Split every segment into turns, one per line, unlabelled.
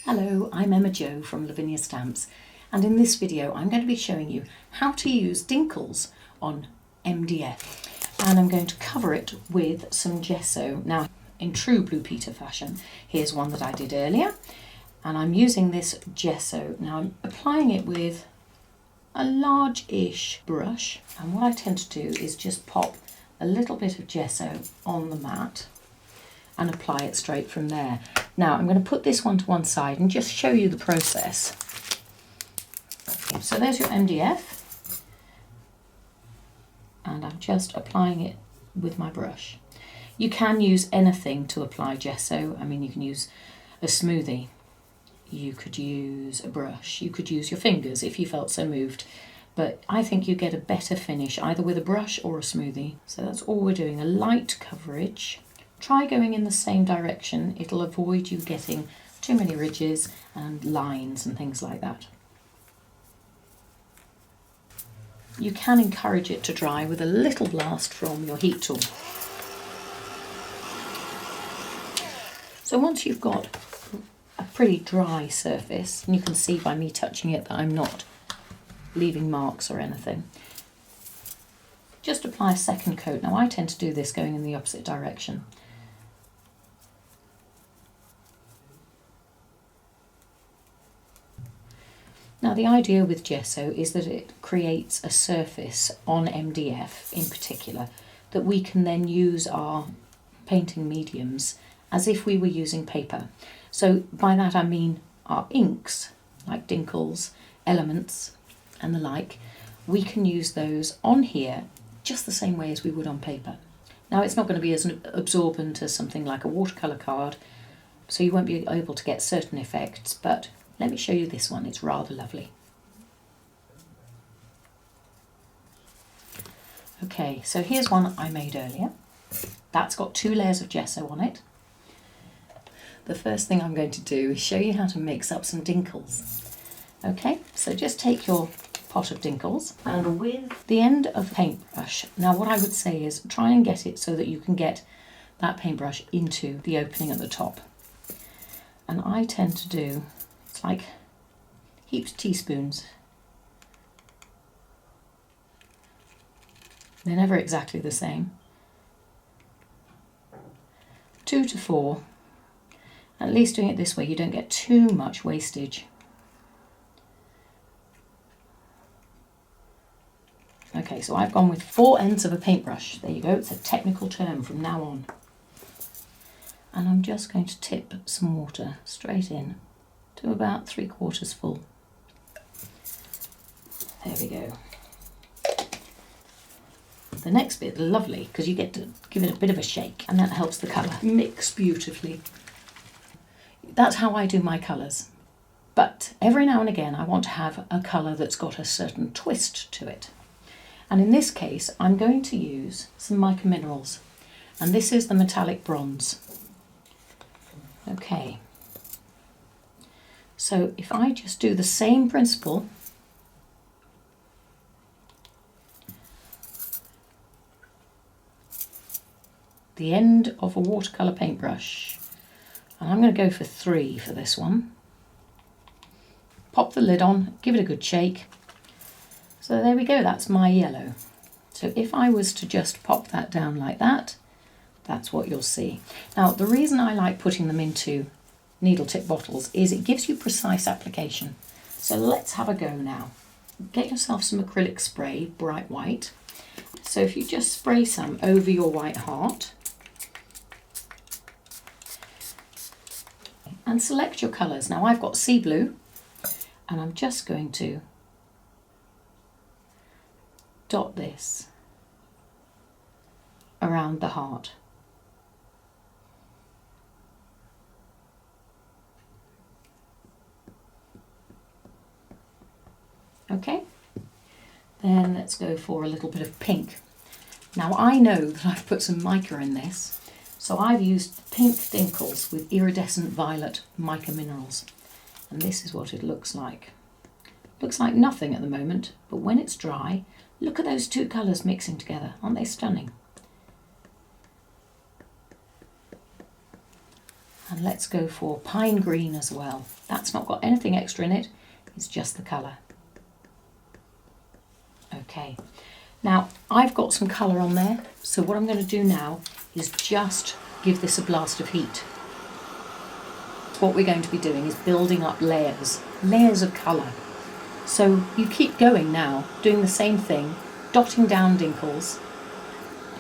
Hello, I'm Emma Jo from Lavinia Stamps, and in this video I'm going to be showing you how to use Dinkles on MDF, and I'm going to cover it with some gesso. Now, in true Blue Peter fashion, here's one that I did earlier, and I'm using this gesso. Now I'm applying it with a large-ish brush, and what I tend to do is just pop a little bit of gesso on the mat and apply it straight from there. Now I'm going to put this one to one side and just show you the process. Okay, so there's your MDF, and I'm just applying it with my brush. You can use anything to apply gesso. I mean, you can use a smoothie, you could use a brush, you could use your fingers if you felt so moved, but I think you get a better finish either with a brush or a smoothie. So that's all we're doing, a light coverage. Try going in the same direction, it'll avoid you getting too many ridges and lines and things like that. You can encourage it to dry with a little blast from your heat tool. So once you've got a pretty dry surface, and you can see by me touching it that I'm not leaving marks or anything, just apply a second coat. Now I tend to do this going in the opposite direction. Now the idea with gesso is that it creates a surface on MDF in particular that we can then use our painting mediums as if we were using paper. So by that I mean our inks, like Dinkles, Elements and the like, we can use those on here just the same way as we would on paper. Now it's not going to be as absorbent as something like a watercolour card, so you won't be able to get certain effects, but let me show you this one, it's rather lovely. Okay, so here's one I made earlier. That's got 2 layers of gesso on it. The first thing I'm going to do is show you how to mix up some Dinkles. Okay, so just take your pot of Dinkles and with the end of the paintbrush, now what I would say is try and get it so that you can get that paintbrush into the opening at the top. And I tend to do, it's like heaps of teaspoons. They're never exactly the same. 2 to 4. At least doing it this way you don't get too much wastage. Okay, so I've gone with 4 ends of a paintbrush. There you go, it's a technical term from now on. And I'm just going to tip some water straight in to about 3/4 full. There we go. The next bit is lovely because you get to give it a bit of a shake and that helps the colour mix beautifully. That's how I do my colours. But every now and again I want to have a colour that's got a certain twist to it. And in this case I'm going to use some Mica Minerals, and this is the metallic bronze. Okay, so if I just do the same principle, the end of a watercolour paintbrush, and I'm going to go for 3 for this one. Pop the lid on, give it a good shake. So there we go, that's my yellow. So if I was to just pop that down like that, that's what you'll see. Now the reason I like putting them into needle tip bottles is it gives you precise application. So let's have a go now. Get yourself some acrylic spray, bright white. So if you just spray some over your white heart and select your colours. Now I've got sea blue and I'm just going to dot this around the heart. Okay, then let's go for a little bit of pink. Now I know that I've put some mica in this, so I've used pink Dinkles with iridescent violet Mica Minerals, and this is what it looks like. Looks like nothing at the moment, but when it's dry, look at those 2 colours mixing together, aren't they stunning? And let's go for pine green as well. That's not got anything extra in it, it's just the colour. Okay, now I've got some colour on there, so what I'm going to do now is just give this a blast of heat. What we're going to be doing is building up layers of colour. So you keep going now, doing the same thing, dotting down dinkles,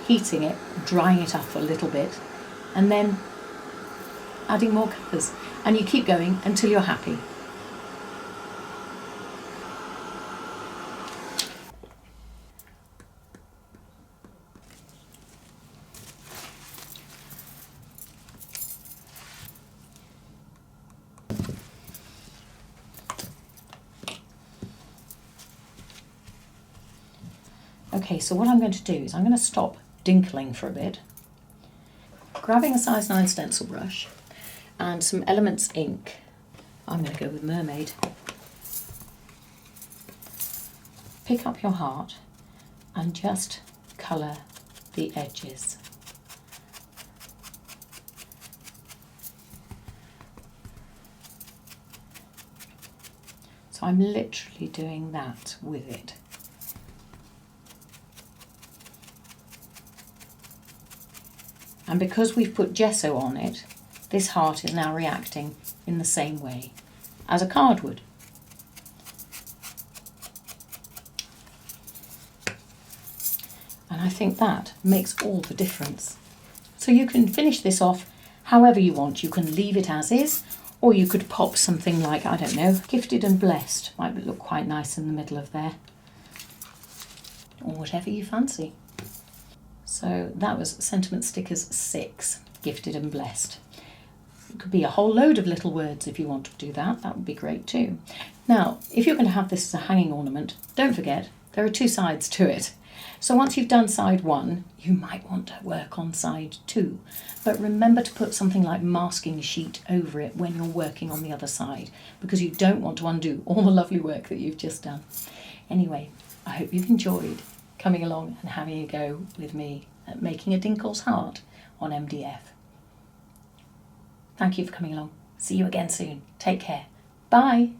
heating it, drying it up a little bit, and then adding more colours. And you keep going until you're happy. Okay, so what I'm going to do is I'm going to stop dinkling for a bit, grabbing a size 9 stencil brush and some Elements ink. I'm going to go with Mermaid. Pick up your heart and just colour the edges. So I'm literally doing that with it. And because we've put gesso on it, this heart is now reacting in the same way as a card would. And I think that makes all the difference. So you can finish this off however you want. You can leave it as is, or you could pop something like, I don't know, Gifted and Blessed. Might look quite nice in the middle of there. Or whatever you fancy. So that was Sentiment Stickers 6, Gifted and Blessed. It could be a whole load of little words if you want to do that. That would be great too. Now, if you're going to have this as a hanging ornament, don't forget there are 2 sides to it. So once you've done side 1, you might want to work on side 2. But remember to put something like masking sheet over it when you're working on the other side, because you don't want to undo all the lovely work that you've just done. Anyway, I hope you've enjoyed coming along and having a go with me at making a Dinkles heart on MDF. Thank you for coming along. See you again soon. Take care. Bye.